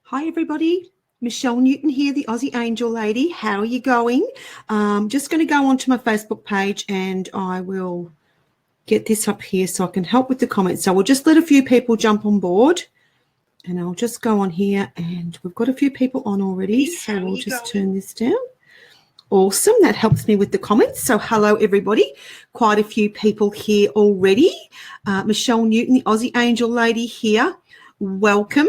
Hi, everybody. Michelle Newton here, the Aussie Angel Lady. How are you going? Just going to go onto my Facebook page and I will get this up here so I can help with the comments. So we'll just let a few people jump on board and I'll just go on here and we've got a few people on already. So we'll just turn this down. Awesome. That helps me with the comments. So hello, everybody. Quite a few people here already. Michelle Newton, the Aussie Angel Lady here. Welcome.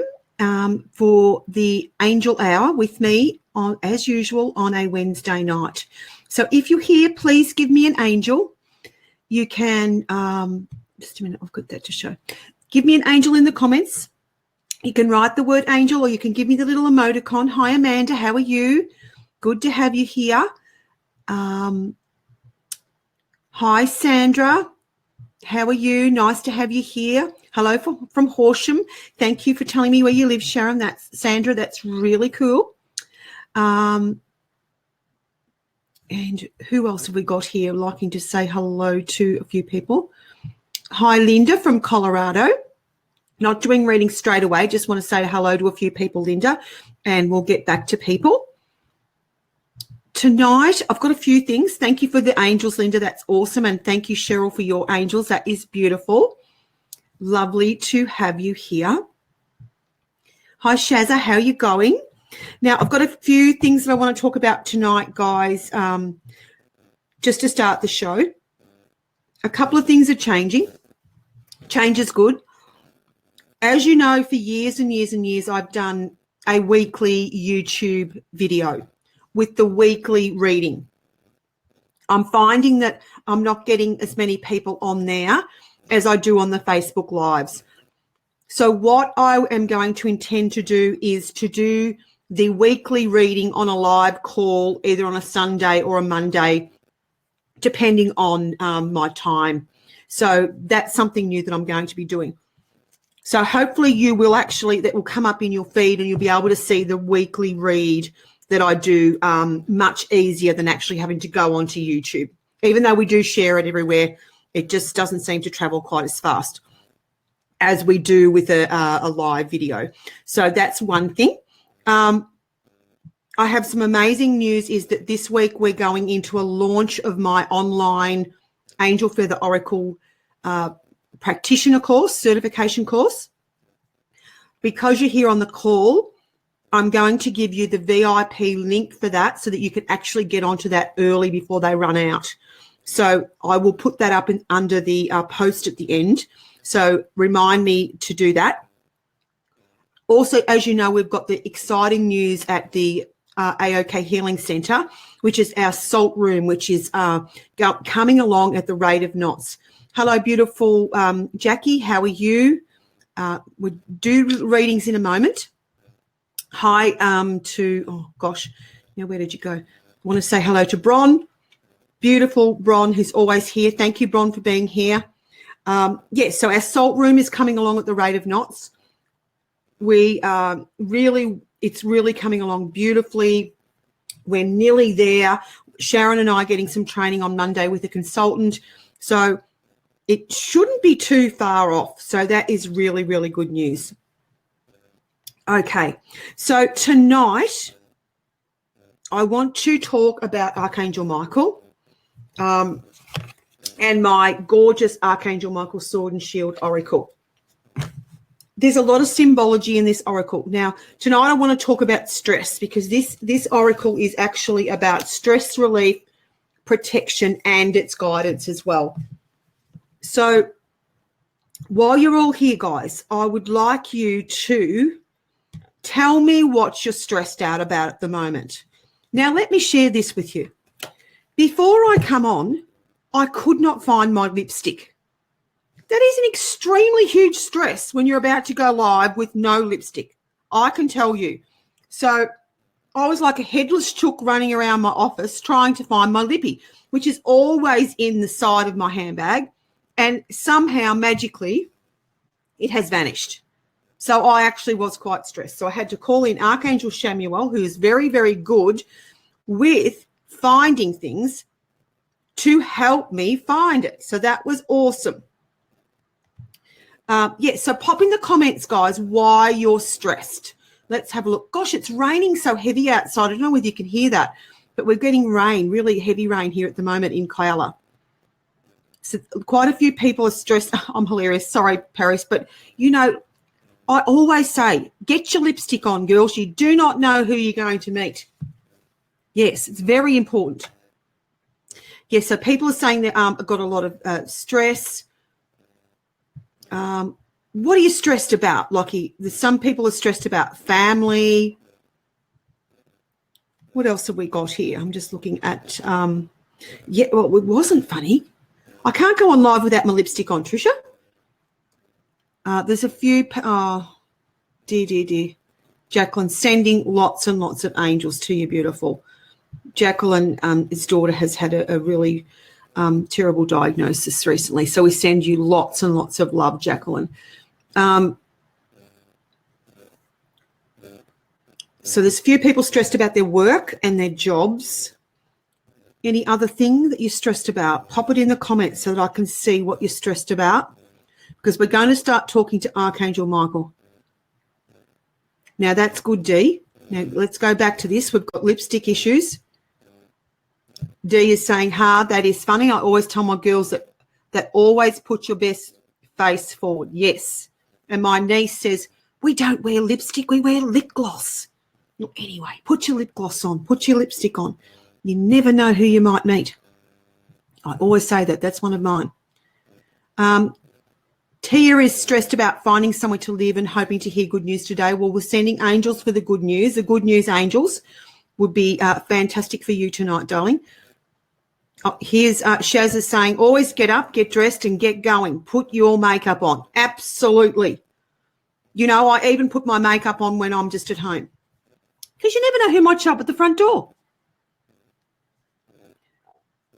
For the Angel Hour with me, as usual, on a Wednesday night. So if you're here, please give me an angel. You can, just a minute, I've got that to show. Give me an angel in the comments. You can write the word angel or you can give me the little emoticon. Hi, Amanda, how are you? Good to have you here. Hi, Sandra. How are you? Nice to have you here. Hello from Horsham. Thank you for telling me where you live, Sharon. That's Sandra. That's really cool. And who else have we got here liking to say hello to a few people? Hi, Linda from Colorado. Not doing reading straight away. Just want to say hello to a few people, Linda, and we'll get back to people. Tonight, I've got a few things. Thank you for the angels, Linda. That's awesome. And thank you, Cheryl, for your angels. That is beautiful. Lovely to have you here. Hi, Shazza. How are you going? Now, I've got a few things that I want to talk about tonight, guys, just to start the show. A couple of things are changing. Change is good. As you know, for years and years and years, I've done a weekly YouTube video with the weekly reading. I'm finding that I'm not getting as many people on there as I do on the Facebook Lives. So what I am going to intend to do is to do the weekly reading on a live call, either on a Sunday or a Monday, depending on my time. So that's something new that I'm going to be doing. So hopefully you will actually, that will come up in your feed and you'll be able to see the weekly read that I do much easier than actually having to go onto YouTube. Even though we do share it everywhere, it just doesn't seem to travel quite as fast as we do with a live video. So that's one thing. I have some amazing news is that this week we're going into a launch of my online Angel Feather Oracle practitioner course, certification course. Because you're here on the call, I'm going to give you the VIP link for that so that you can actually get onto that early before they run out. So I will put that up under the post at the end. So remind me to do that. Also, as you know, we've got the exciting news at the AOK Healing Centre, which is our salt room, which is coming along at the rate of knots. Hello, beautiful Jackie. How are you? We'll do readings in a moment. Hi to, oh gosh, now where did you go? I want to say hello to Bron, beautiful Bron, who's always here. Thank you, Bron, for being here. Yes, so our salt room is coming along at the rate of knots. It's really coming along beautifully. We're nearly there. Sharon and I are getting some training on Monday with a consultant. So it shouldn't be too far off. So that is really, really good news. Okay, so tonight I want to talk about Archangel Michael and my gorgeous Archangel Michael Sword and Shield Oracle. There's a lot of symbology in this oracle. Now, tonight I want to talk about stress because this oracle is actually about stress relief, protection, and its guidance as well. So while you're all here, guys, I would like you to tell me what you're stressed out about at the moment. Now, let me share this with you. Before I come on, I could not find my lipstick. That is an extremely huge stress when you're about to go live with no lipstick. I can tell you. So I was like a headless chook running around my office trying to find my lippy, which is always in the side of my handbag. And somehow, magically, it has vanished. So I actually was quite stressed. So I had to call in Archangel Samuel, who is very, very good with finding things to help me find it. So that was awesome. So pop in the comments, guys, why you're stressed. Let's have a look. Gosh, it's raining so heavy outside. I don't know whether you can hear that, but we're getting rain, really heavy rain here at the moment in Kyala. So quite a few people are stressed. I'm hilarious. Sorry, Paris. But, you know, I always say, get your lipstick on, girls. You do not know who you're going to meet. Yes, it's very important. Yes, so people are saying they got a lot of stress. What are you stressed about, Lockie? Some people are stressed about family. What else have we got here? I'm just looking at, yeah, well, it wasn't funny. I can't go on live without my lipstick on, Tricia. There's a few, dear. Jacqueline, sending lots and lots of angels to you, beautiful. Jacqueline, his daughter has had a really terrible diagnosis recently, so we send you lots and lots of love, Jacqueline. So there's a few people stressed about their work and their jobs. Any other thing that you're stressed about? Pop it in the comments so that I can see what you're stressed about, because we're going to start talking to Archangel Michael. Now, that's good, Dee. Now, let's go back to this. We've got lipstick issues. Dee is saying, that is funny. I always tell my girls that always put your best face forward. Yes. And my niece says, we don't wear lipstick, we wear lip gloss. Well, anyway, put your lip gloss on, put your lipstick on. You never know who you might meet. I always say that. That's one of mine. Tia is stressed about finding somewhere to live and hoping to hear good news today. Well, we're sending angels for the good news. The good news angels would be fantastic for you tonight, darling. Oh, here's Shaz is saying, always get up, get dressed and get going. Put your makeup on. Absolutely. You know, I even put my makeup on when I'm just at home, because you never know who might show up at the front door.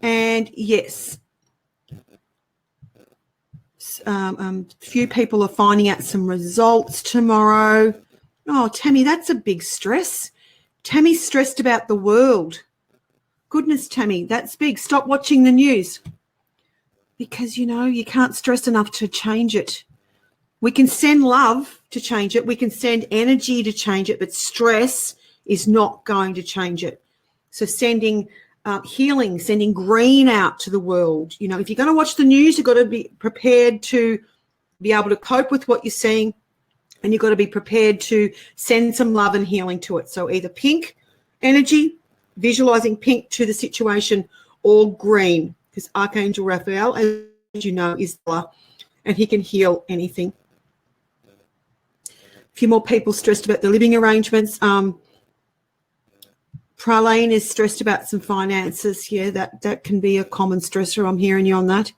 And yes, few people are finding out some results tomorrow. Oh, Tammy, that's a big stress. Tammy's stressed about the world. Goodness, Tammy, that's big. Stop watching the news, because, you know, you can't stress enough to change it. We can send love to change it. We can send energy to change it, but stress is not going to change it. So sending healing, sending green out to the world. You know, if you're going to watch the news, you've got to be prepared to be able to cope with what you're seeing, and you've got to be prepared to send some love and healing to it. So either pink energy, visualizing pink to the situation, or green, because Archangel Raphael, as you know, is color, and he can heal anything. A few more people stressed about the living arrangements. Praline is stressed about some finances. Yeah, that can be a common stressor. I'm hearing you on that.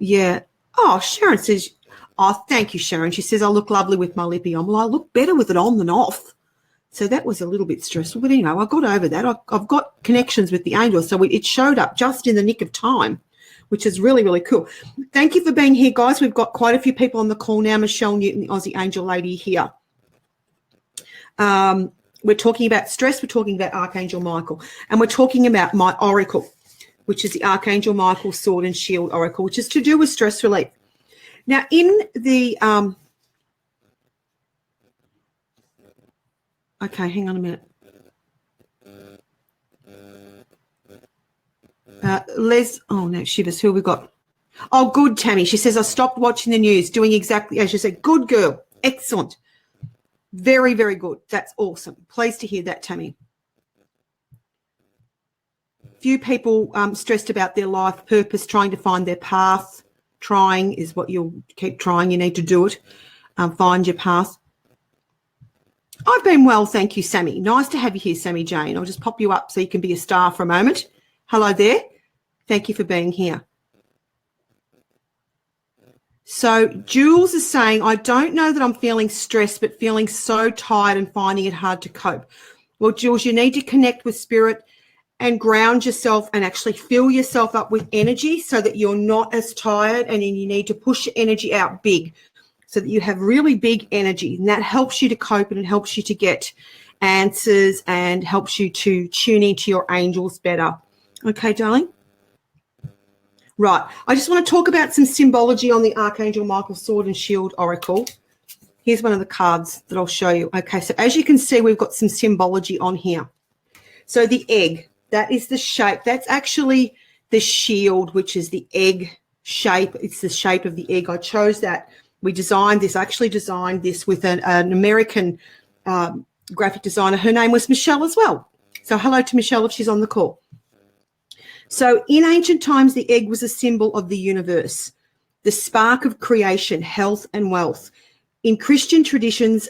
Yeah. Oh, Sharon says, oh, thank you, Sharon. She says, I look lovely with my lippy on. Well, I look better with it on than off. So that was a little bit stressful. But, you know, I got over that. I've got connections with the angels. So it showed up just in the nick of time, which is really, really cool. Thank you for being here, guys. We've got quite a few people on the call now. Michelle Newton, the Aussie Angel Lady here. We're talking about stress. We're talking about Archangel Michael. And we're talking about my oracle, which is the Archangel Michael Sword and Shield Oracle, which is to do with stress relief. Now, in the okay, hang on a minute. Les, oh, no, Shivers, who have we got? Oh, good, Tammy. She says, I stopped watching the news, doing exactly as you said. Good girl. Excellent. Very, very good. That's awesome. Pleased to hear that, Tammy. Few people stressed about their life purpose, trying to find their path. Trying is what you'll keep trying. You need to do it. Find your path. I've been well, thank you, Sammy. Nice to have you here, Sammy Jane. I'll just pop you up so you can be a star for a moment. Hello there. Thank you for being here. So Jules is saying, I don't know that I'm feeling stressed, but feeling so tired and finding it hard to cope. Well, Jules, you need to connect with spirit and ground yourself and actually fill yourself up with energy so that you're not as tired, and then you need to push your energy out big so that you have really big energy, and that helps you to cope, and it helps you to get answers and helps you to tune into your angels better. Okay, darling? Right. I just want to talk about some symbology on the Archangel Michael Sword and Shield Oracle. Here's one of the cards that I'll show you. Okay, so as you can see, we've got some symbology on here. So the egg, that is the shape. That's actually the shield, which is the egg shape. It's the shape of the egg. I chose that. We designed this. I actually designed this with an American graphic designer. Her name was Michelle as well. So hello to Michelle if she's on the call. So in ancient times, the egg was a symbol of the universe, the spark of creation, health and wealth. In Christian traditions,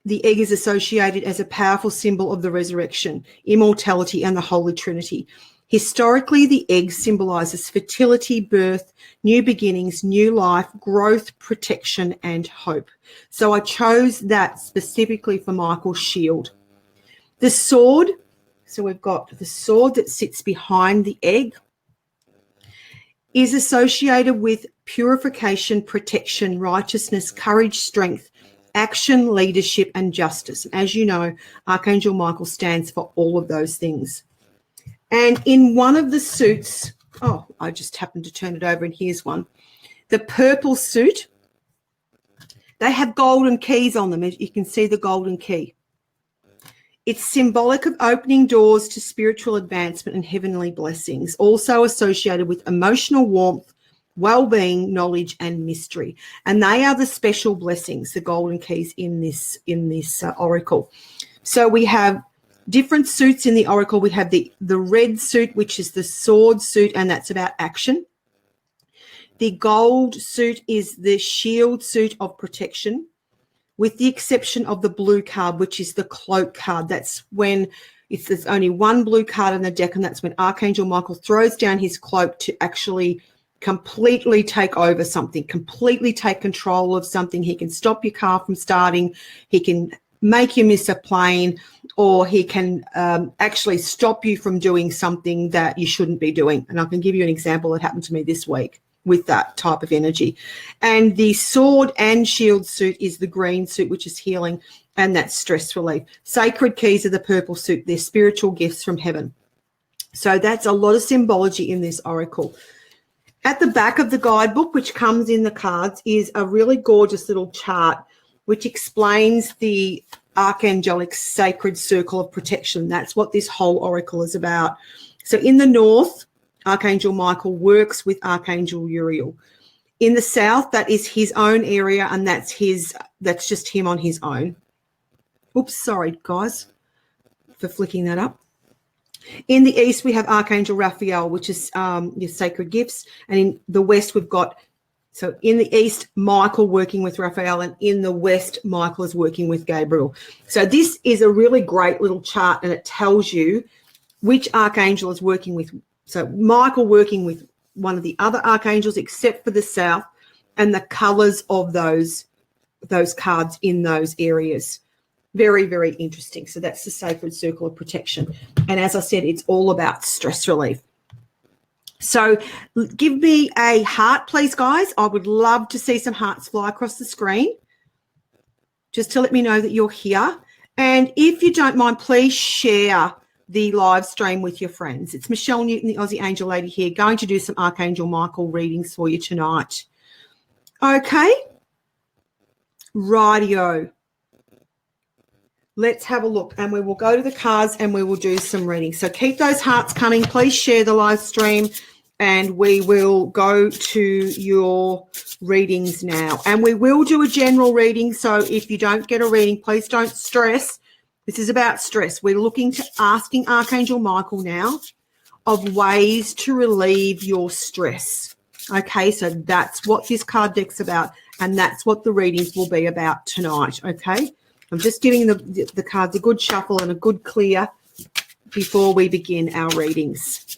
the egg is associated as a powerful symbol of the resurrection, immortality, and the Holy Trinity. Historically, the egg symbolizes fertility, birth, new beginnings, new life, growth, protection, and hope. So I chose that specifically for Michael's shield. The sword, so we've got the sword that sits behind the egg, is associated with purification, protection, righteousness, courage, strength, action, leadership, and justice. As you know, Archangel Michael stands for all of those things. And in one of the suits, oh, I just happened to turn it over and here's one. The purple suit, they have golden keys on them. As you can see the golden key. It's symbolic of opening doors to spiritual advancement and heavenly blessings, also associated with emotional warmth, well-being, knowledge, and mystery. And they are the special blessings, the golden keys in this oracle. So we have different suits in the oracle. We have the red suit, which is the sword suit, and that's about action. The gold suit is the shield suit of protection, with the exception of the blue card, which is the cloak card. That's when there's only one blue card in the deck, and that's when Archangel Michael throws down his cloak to actually completely take over something, completely take control of something. He can stop your car from starting. He can make you miss a plane, or he can actually stop you from doing something that you shouldn't be doing. And I can give you an example that happened to me this week with that type of energy. And the sword and shield suit is the green suit, which is healing, and that's stress relief. Sacred keys are the purple suit. They're spiritual gifts from heaven. So that's a lot of symbology in this oracle. At the back of the guidebook, which comes in the cards, is a really gorgeous little chart which explains the Archangelic sacred circle of protection. That's what this whole oracle is about. So in the north, Archangel Michael works with Archangel Uriel. In the south, that is his own area, and that's just him on his own. Oops, sorry, guys, for flicking that up. In the east, we have Archangel Raphael, which is your sacred gifts. And in the west, we've got, so in the east, Michael working with Raphael, and in the west, Michael is working with Gabriel. So this is a really great little chart, and it tells you which archangel is working with. So Michael working with one of the other archangels except for the south, and the colors of those cards in those areas. Very, very interesting. So that's the sacred circle of protection. And as I said, it's all about stress relief. So give me a heart, please, guys. I would love to see some hearts fly across the screen just to let me know that you're here. And if you don't mind, please share the live stream with your friends. It's Michelle Newton, the Aussie Angel Lady here, going to do some Archangel Michael readings for you tonight. Okay. Rightio. Let's have a look, and we will go to the cards and we will do some readings. So keep those hearts coming. Please share the live stream, and we will go to your readings now. And we will do a general reading, so if you don't get a reading, please don't stress. This is about stress. We're asking Archangel Michael now of ways to relieve your stress. Okay, so that's what this card deck's about, and that's what the readings will be about tonight, okay? I'm just giving the cards a good shuffle and a good clear before we begin our readings.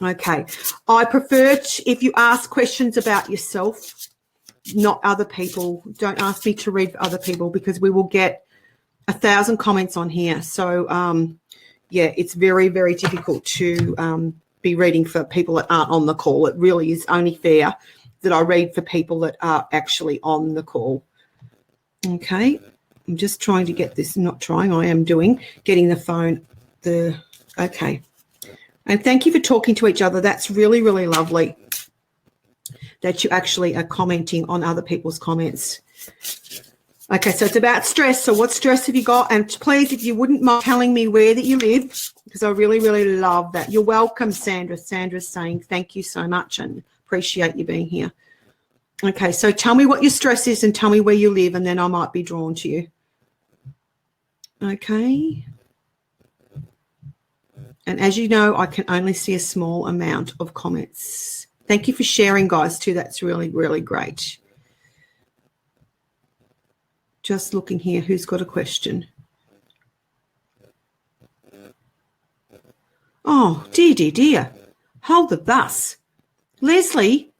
Okay, I prefer if you ask questions about yourself, not other people. Don't ask me to read for other people, because we will get 1,000 comments on here. So, yeah, it's very, very difficult to be reading for people that aren't on the call. It really is only fair that I read for people that are actually on the call. Okay, I'm just trying to get this, not trying, I am doing, getting the phone, okay. And thank you for talking to each other. That's really, really lovely that you actually are commenting on other people's comments. Okay, so it's about stress. So what stress have you got? And please, if you wouldn't mind telling me where that you live, because I really, really love that. You're welcome, Sandra. Sandra's saying thank you so much and appreciate you being here. Okay, so tell me what your stress is and tell me where you live, and then I might be drawn to you. Okay. And as you know, I can only see a small amount of comments. Thank you for sharing, guys, too. That's really, really great. Just looking here, who's got a question? Oh, dear. Hold the bus. Leslie,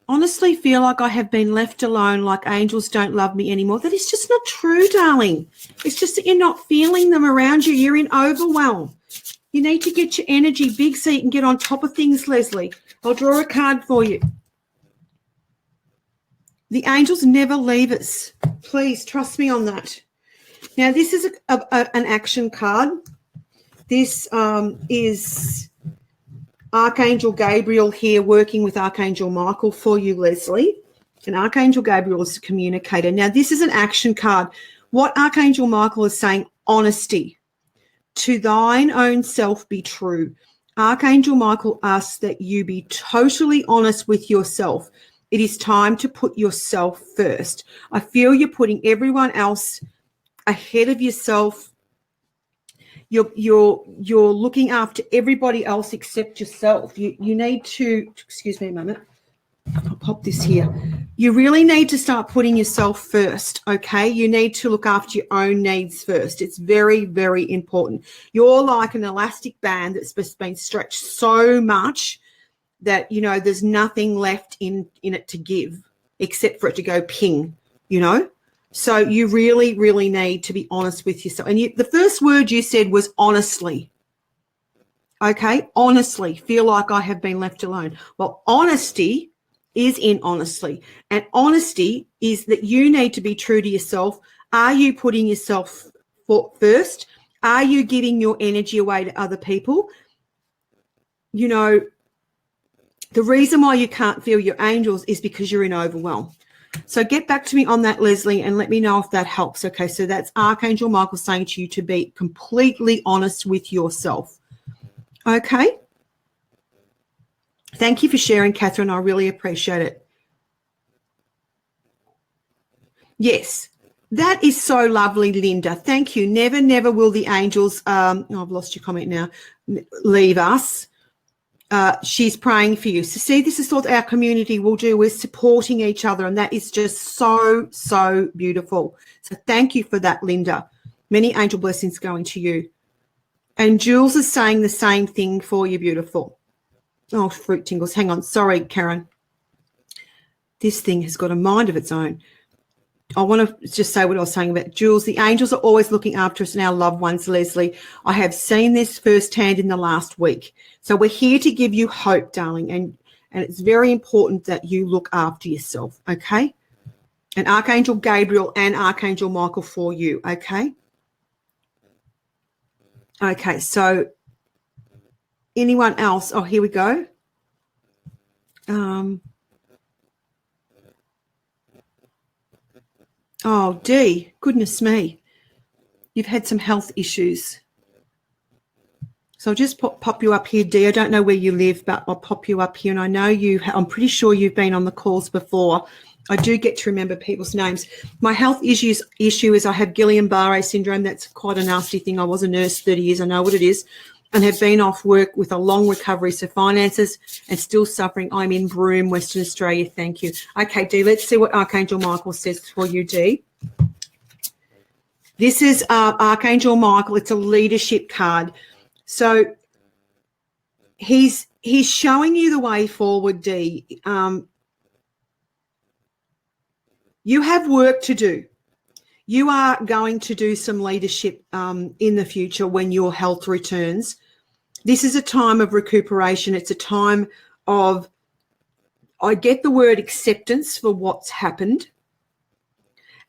honestly feel like I have been left alone, like angels don't love me anymore. That is just not true, darling. It's just that you're not feeling them around you. You're in overwhelm. You need to get your energy big so you can get on top of things, Leslie. I'll draw a card for you. The angels never leave us. Please trust me on that. Now, this is an action card. This is Archangel Gabriel here working with Archangel Michael for you, Leslie. And Archangel Gabriel is a communicator. Now, this is an action card. What Archangel Michael is saying, honesty. To thine own self be true. Archangel Michael asks that you be totally honest with yourself. It is time to put yourself first. I feel you're putting everyone else ahead of yourself. You're looking after everybody else except yourself. You need to, excuse me a moment. I'll pop this here. You really need to start putting yourself first, okay? You need to look after your own needs first. It's very, very important. You're like an elastic band that's just been stretched so much that, you know, there's nothing left in it to give except for it to go ping, you know? So you really, really need to be honest with yourself. And the first word you said was honestly. Okay? Honestly. Feel like I have been left alone. Well, honesty is in honestly. And honesty is that you need to be true to yourself. Are you putting yourself first? Are you giving your energy away to other people? You know, the reason why you can't feel your angels is because you're in overwhelm. So get back to me on that, Leslie, and let me know if that helps. Okay, so that's Archangel Michael saying to you to be completely honest with yourself. Okay? Thank you for sharing, Catherine. I really appreciate it. Yes, that is so lovely, Linda. Thank you. Never, never will the angels, I've lost your comment now, leave us. She's praying for you. So see, this is what our community will do. We're supporting each other, and that is just so, so beautiful. So thank you for that, Linda. Many angel blessings going to you. And Jules is saying the same thing for you, beautiful. Oh, fruit tingles. Hang on. Sorry, Karen. This thing has got a mind of its own. I want to just say what I was saying about Jules. The angels are always looking after us and our loved ones, Leslie. I have seen this firsthand in the last week. So we're here to give you hope, darling, and it's very important that you look after yourself, okay? And Archangel Gabriel and Archangel Michael for you, okay? Okay, so anyone else? Oh, here we go. Oh, Dee, goodness me. You've had some health issues. So I'll just pop you up here, Dee. I don't know where you live, but I'll pop you up here. And I know I'm pretty sure you've been on the calls before. I do get to remember people's names. My health issue is I have Guillain-Barré syndrome. That's quite a nasty thing. I was a nurse 30 years. I know what it is. And have been off work with a long recovery. So finances and still suffering. I'm in Broome, Western Australia. Thank you. Okay, Dee, let's see what Archangel Michael says for you, Dee. This is Archangel Michael. It's a leadership card. So he's showing you the way forward, Dee. You have work to do. You are going to do some leadership in the future when your health returns. This is a time of recuperation. It's a time of, I get the word acceptance for what's happened.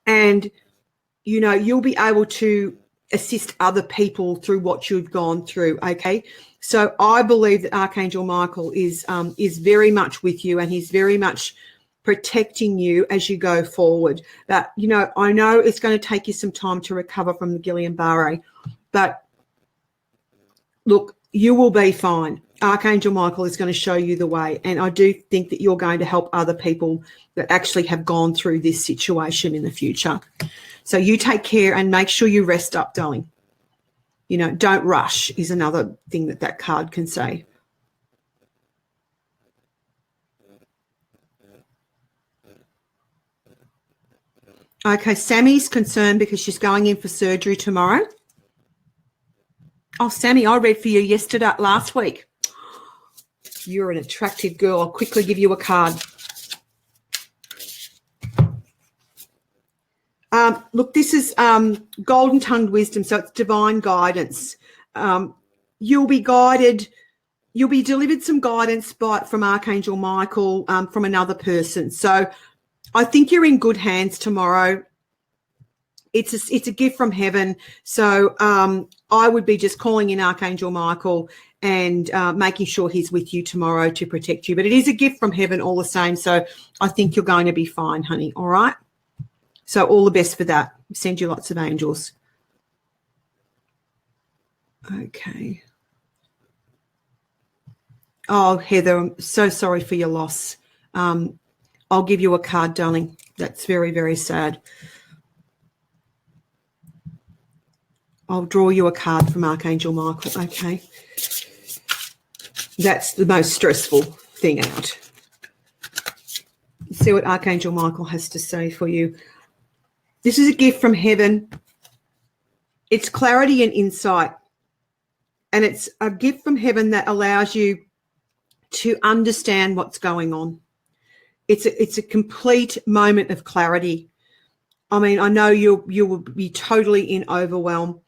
And, you know, you'll be able to assist other people through what you've gone through, okay? So I believe that Archangel Michael is very much with you, and he's very much protecting you as you go forward. But, you know, I know it's going to take you some time to recover from the Guillain-Barré, but look, you will be fine. Archangel Michael is going to show you the way, and I do think that you're going to help other people that actually have gone through this situation in the future. So you take care and make sure you rest up, darling. You know, don't rush is another thing that card can say. Okay, Sammy's concerned because she's going in for surgery tomorrow. Oh, Sammy, I read for you last week. You're an attractive girl. I'll quickly give you a card. Look, this is golden-tongued wisdom, so it's divine guidance. You'll be guided. You'll be delivered some guidance from Archangel Michael, from another person. So I think you're in good hands tomorrow. It's a gift from heaven. So I would be just calling in Archangel Michael and making sure he's with you tomorrow to protect you. But it is a gift from heaven all the same. So I think you're going to be fine, honey. All right? So all the best for that. Send you lots of angels. Okay. Oh, Heather, I'm so sorry for your loss. I'll give you a card, darling. That's very, very sad. I'll draw you a card from Archangel Michael, okay? That's the most stressful thing out. Let's see what Archangel Michael has to say for you. This is a gift from heaven. It's clarity and insight. And it's a gift from heaven that allows you to understand what's going on. It's a complete moment of clarity. I mean, I know you will be totally in overwhelm,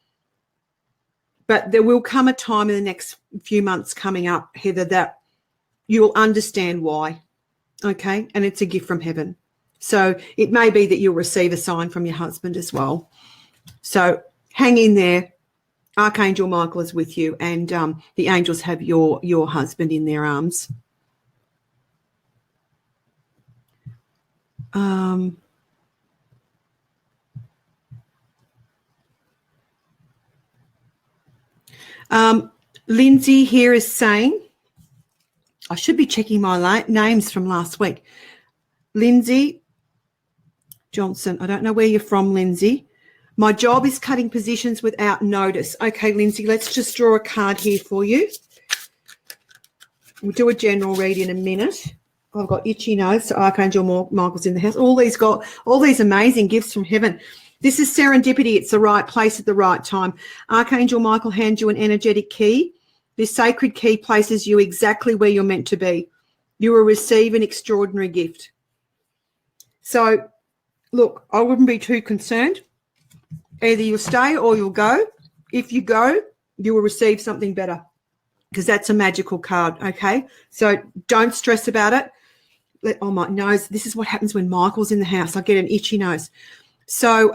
but there will come a time in the next few months coming up, Heather, that you will understand why, okay? And it's a gift from heaven. So it may be that you'll receive a sign from your husband as well. So hang in there. Archangel Michael is with you, and the angels have your husband in their arms. Lindsay here is saying, I should be checking my names from last week. Lindsay Johnson, I don't know where you're from, Lindsay. My job is cutting positions without notice. Okay, Lindsay, let's just draw a card here for you. We'll do a general read in a minute. I've got itchy nose, so Archangel Michael's in the house. All these amazing gifts from heaven. This is serendipity. It's the right place at the right time. Archangel Michael hands you an energetic key. This sacred key places you exactly where you're meant to be. You will receive an extraordinary gift. So, look, I wouldn't be too concerned. Either you'll stay or you'll go. If you go, you will receive something better, because that's a magical card, okay? So don't stress about it. Oh, my nose. This is what happens when Michael's in the house. I get an itchy nose. So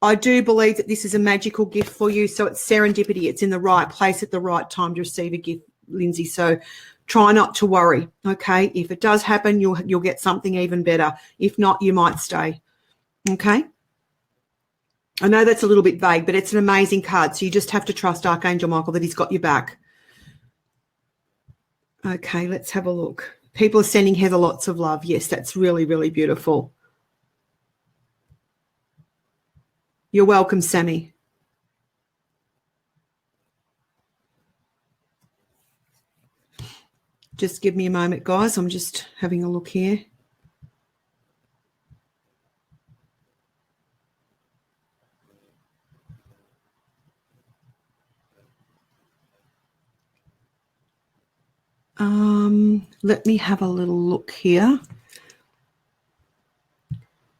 I do believe that this is a magical gift for you. So it's serendipity. It's in the right place at the right time to receive a gift, Lindsay. So try not to worry, okay? If it does happen, you'll get something even better. If not, you might stay, okay? I know that's a little bit vague, but it's an amazing card. So you just have to trust Archangel Michael that he's got your back. Okay, let's have a look. People are sending Heather lots of love. Yes, that's really, really beautiful. You're welcome, Sammy. Just give me a moment, guys. I'm just having a look here. Let me have a little look here.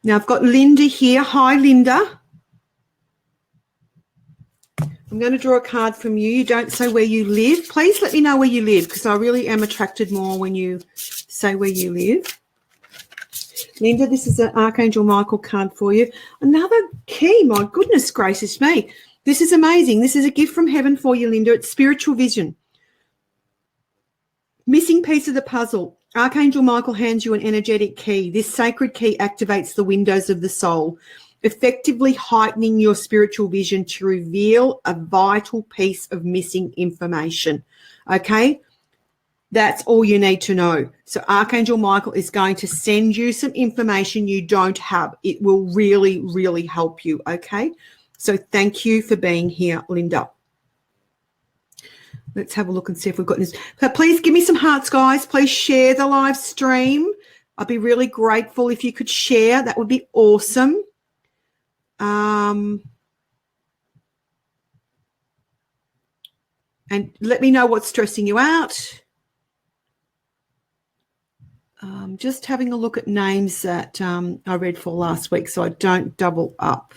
Now, I've got Linda here. Hi, Linda. I'm going to draw a card from you. You don't say where you live. Please let me know where you live, because I really am attracted more when you say where you live. Linda, this is an Archangel Michael card for you. Another key. My goodness gracious me. This is amazing. This is a gift from heaven for you, Linda. It's spiritual vision. Missing piece of the puzzle. Archangel Michael hands you an energetic key. This sacred key activates the windows of the soul, effectively heightening your spiritual vision to reveal a vital piece of missing information. Okay? That's all you need to know. So Archangel Michael is going to send you some information you don't have. It will really, really help you. Okay? So thank you for being here, Linda. Let's have a look and see if we've got this. So please give me some hearts, guys. Please share the live stream. I'd be really grateful if you could share. That would be awesome. And let me know what's stressing you out. Just having a look at names that I read for last week so I don't double up.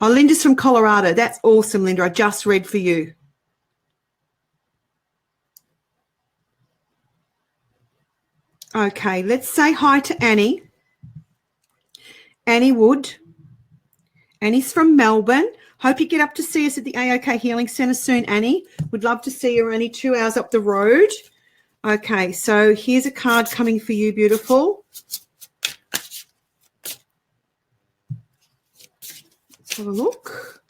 Oh, Linda's from Colorado. That's awesome, Linda. I just read for you. Okay, let's say hi to Annie. Annie Wood. Annie's from Melbourne. Hope you get up to see us at the AOK Healing Centre soon, Annie. Would love to see you. We're only 2 hours up the road. Okay, so here's a card coming for you, beautiful. Let's have a look.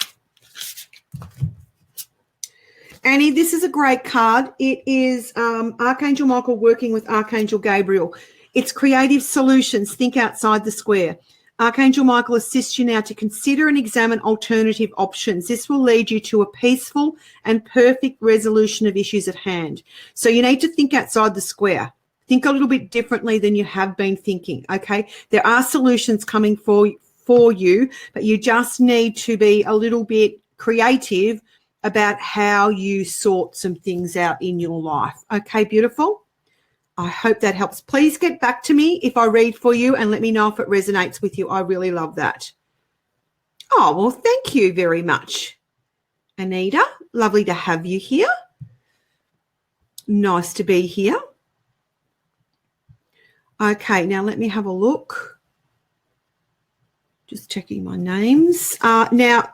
Annie, this is a great card. It is Archangel Michael working with Archangel Gabriel. It's creative solutions. Think outside the square. Archangel Michael assists you now to consider and examine alternative options. This will lead you to a peaceful and perfect resolution of issues at hand. So you need to think outside the square. Think a little bit differently than you have been thinking, okay? There are solutions coming for you, but you just need to be a little bit creative about how you sort some things out in your life. Okay, beautiful? I hope that helps. Please get back to me if I read for you and let me know if it resonates with you. I really love that. Oh, well, thank you very much, Anita. Lovely to have you here. Nice to be here. Okay, now let me have a look. Just checking my names. Now,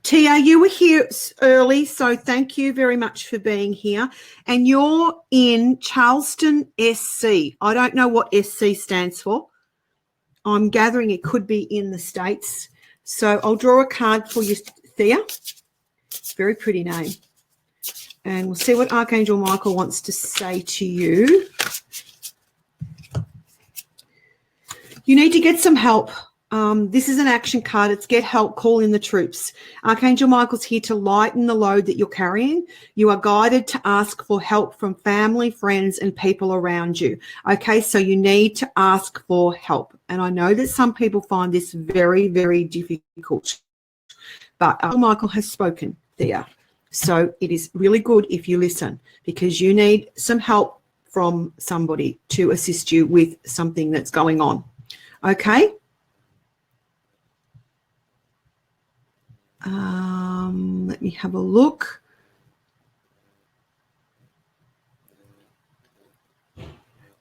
Tia, you were here early, so thank you very much for being here. And you're in Charleston, SC. I don't know what SC stands for. I'm gathering it could be in the States. So I'll draw a card for you, Thea. Very pretty name. And we'll see what Archangel Michael wants to say to you. You need to get some help. This is an action card. It's get help, call in the troops. Archangel Michael's here to lighten the load that you're carrying. You are guided to ask for help from family, friends, and people around you. Okay, so you need to ask for help. And I know that some people find this very, very difficult. But Archangel Michael has spoken there. So it is really good if you listen because you need some help from somebody to assist you with something that's going on. Okay? Let me have a look.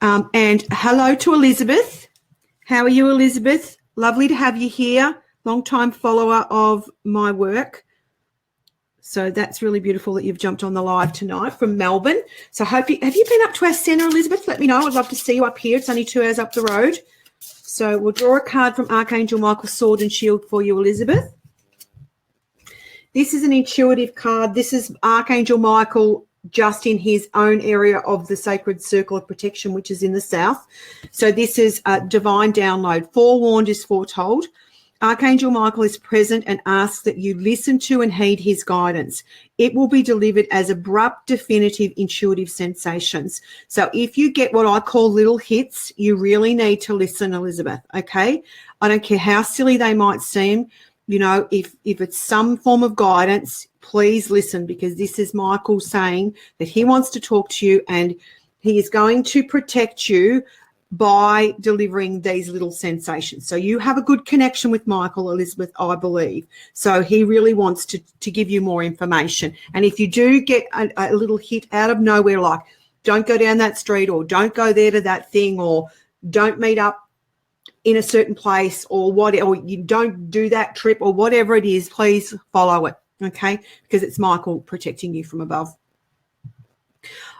And hello to Elizabeth. How are you, Elizabeth? Lovely to have you here. Long-time follower of my work. So that's really beautiful that you've jumped on the live tonight from Melbourne. So have you been up to our centre, Elizabeth? Let me know. I'd love to see you up here. It's only 2 hours up the road. So we'll draw a card from Archangel Michael, Sword and Shield for you, Elizabeth. This is an intuitive card. This is Archangel Michael just in his own area of the sacred circle of protection, which is in the south. So this is a divine download. Forewarned is foretold. Archangel Michael is present and asks that you listen to and heed his guidance. It will be delivered as abrupt, definitive, intuitive sensations. So if you get what I call little hits, you really need to listen, Elizabeth, okay? I don't care how silly they might seem. You know, if it's some form of guidance, please listen because this is Michael saying that he wants to talk to you and he is going to protect you by delivering these little sensations. So you have a good connection with Michael, Elizabeth, I believe. So he really wants to give you more information. And if you do get a little hit out of nowhere, like don't go down that street or don't go there to that thing or don't meet up in a certain place or what, or you don't do that trip or whatever it is, please follow it, okay? Because it's Michael protecting you from above.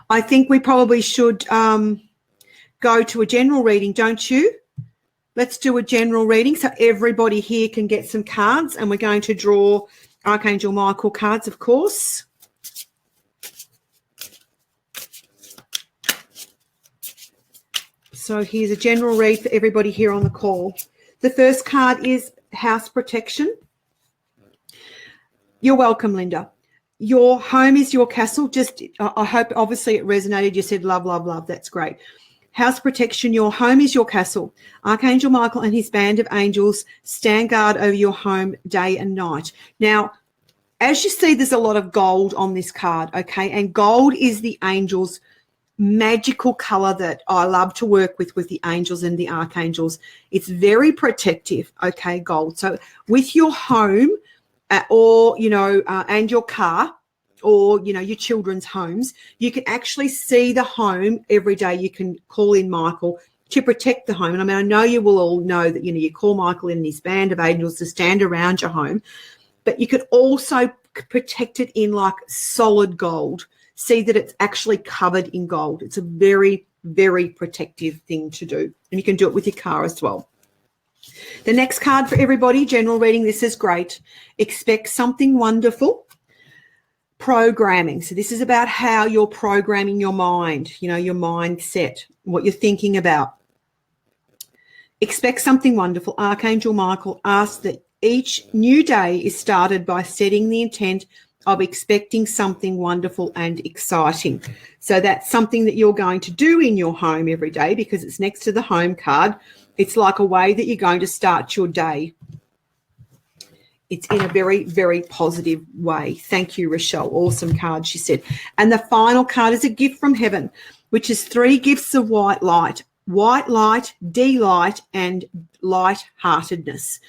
I think we probably should go to a general reading, don't you? Let's do a general reading so everybody here can get some cards, and we're going to draw Archangel Michael cards, of course. So here's a general read for everybody here on the call. The first card is house protection. You're welcome, Linda. Your home is your castle. Just, I hope obviously it resonated. You said love, love, love. That's great. House protection. Your home is your castle. Archangel Michael and his band of angels stand guard over your home day and night. Now, as you see, there's a lot of gold on this card, okay? And gold is the angels' magical color that I love to work with the angels and the archangels. It's very protective, okay, gold. So with your home or, and your car or, your children's homes, you can actually see the home every day. You can call in Michael to protect the home. And I mean, I know you will all know that, you call Michael and his band of angels to stand around your home, but you could also protect it in like solid gold. See that it's actually covered in gold. It's a very, very protective thing to do. And you can do it with your car as well. The next card for everybody, general reading. This is great. Expect something wonderful. Programming. So this is about how you're programming your mind, your mindset, what you're thinking about. Expect something wonderful. Archangel Michael asks that each new day is started by setting the intent of expecting something wonderful and exciting. So that's something that you're going to do in your home every day because it's next to the home card. It's like a way that you're going to start your day. It's in a very, very positive way. Thank you, Rochelle. Awesome card, she said. And the final card is a gift from heaven, which is 3 gifts of white light, delight, and light-heartedness.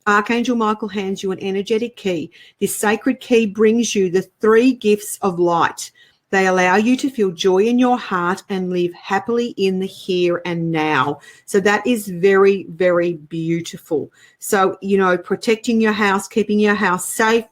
Archangel Michael hands you an energetic key. This sacred key brings you the 3 gifts of light. They allow you to feel joy in your heart and live happily in the here and now. So that is very, very beautiful. So, protecting your house, keeping your house safe,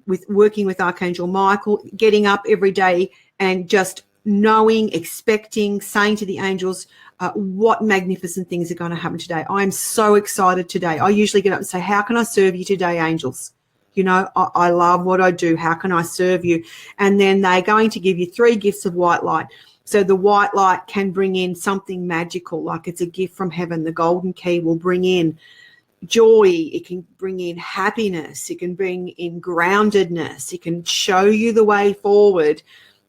with working with Archangel Michael, getting up every day and just knowing, expecting, saying to the angels, what magnificent things are going to happen today. I'm so excited today. I usually get up and say, how can I serve you today, angels? I love what I do. How can I serve you? And then they're going to give you 3 gifts of white light. So the white light can bring in something magical, like it's a gift from heaven. The golden key will bring in joy. It can bring in happiness. It can bring in groundedness. It can show you the way forward.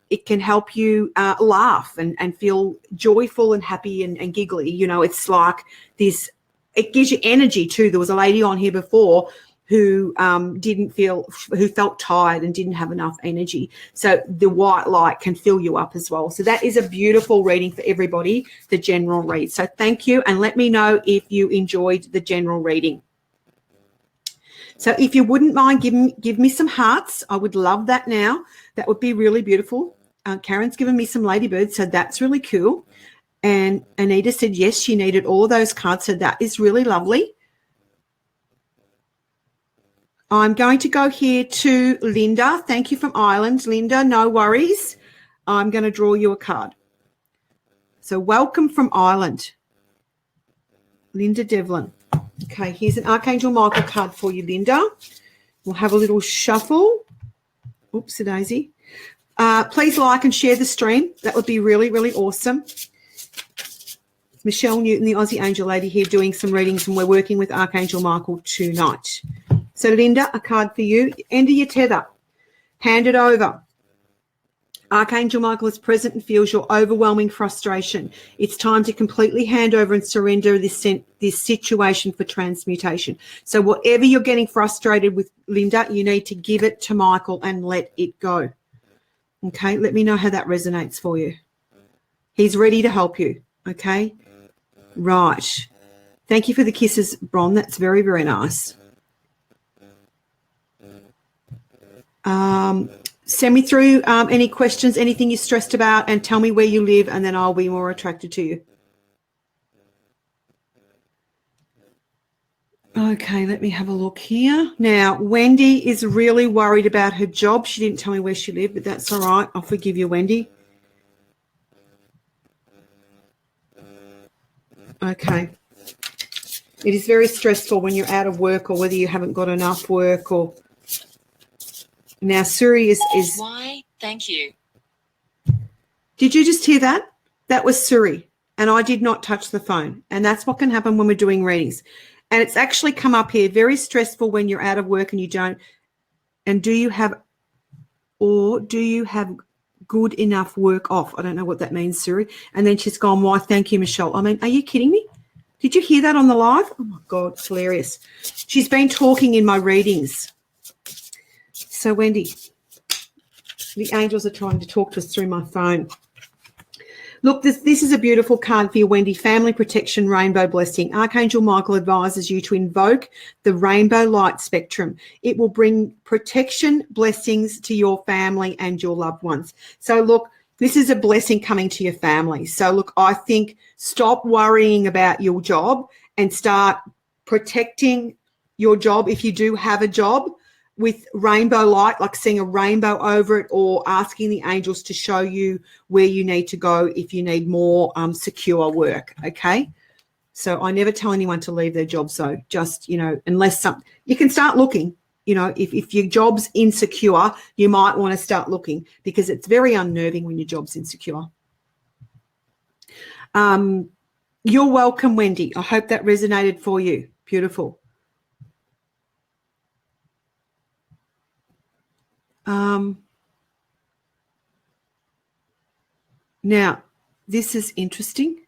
It can help you laugh and feel joyful and happy and giggly. It's like this, it gives you energy too. There was a lady on here before who felt tired and didn't have enough energy. So the white light can fill you up as well. So that is a beautiful reading for everybody, the general read. So thank you, and let me know if you enjoyed the general reading. So if you wouldn't mind, give me some hearts. I would love that now. That would be really beautiful. Karen's given me some ladybirds, so that's really cool. And Anita said, yes, she needed all of those cards, so that is really lovely. I'm going to go here to Linda. Thank you from Ireland. Linda, no worries. I'm going to draw you a card. So welcome from Ireland. Linda Devlin. Okay, here's an Archangel Michael card for you, Linda. We'll have a little shuffle. Oops, a daisy. Please like and share the stream. That would be really, really awesome. Michelle Newton, the Aussie angel lady here, doing some readings, and we're working with Archangel Michael tonight. So, Linda, a card for you. End of your tether. Hand it over. Archangel Michael is present and feels your overwhelming frustration. It's time to completely hand over and surrender this situation for transmutation. So whatever you're getting frustrated with, Linda, you need to give it to Michael and let it go. Okay, let me know how that resonates for you. He's ready to help you, okay? Right. Thank you for the kisses, Bron. That's very, very nice. Send me through any questions, anything you're stressed about, and tell me where you live, and then I'll be more attracted to you. Okay, let me have a look here. Now, Wendy is really worried about her job. She didn't tell me where she lived, but that's all right. I'll forgive you, Wendy. Okay. It is very stressful when you're out of work or whether you haven't got enough work or... Now, Suri is... Why? Thank you. Did you just hear that? That was Suri, and I did not touch the phone. And that's what can happen when we're doing readings. And it's actually come up here, very stressful when you're out of work and you don't... And do you have good enough work off? I don't know what that means, Suri. And then she's gone, why, thank you, Michelle. I mean, are you kidding me? Did you hear that on the live? Oh, my God, it's hilarious. She's been talking in my readings. So, Wendy, the angels are trying to talk to us through my phone. Look, this is a beautiful card for you, Wendy. Family protection, rainbow blessing. Archangel Michael advises you to invoke the rainbow light spectrum. It will bring protection, blessings to your family and your loved ones. So, look, this is a blessing coming to your family. So, look, I think stop worrying about your job and start protecting your job if you do have a job with rainbow light, like seeing a rainbow over it, or asking the angels to show you where you need to go if you need more secure work, okay? So I never tell anyone to leave their job. So just, unless you can start looking, if your job's insecure, you might want to start looking because it's very unnerving when your job's insecure. You're welcome, Wendy. I hope that resonated for you. Beautiful. Now, this is interesting.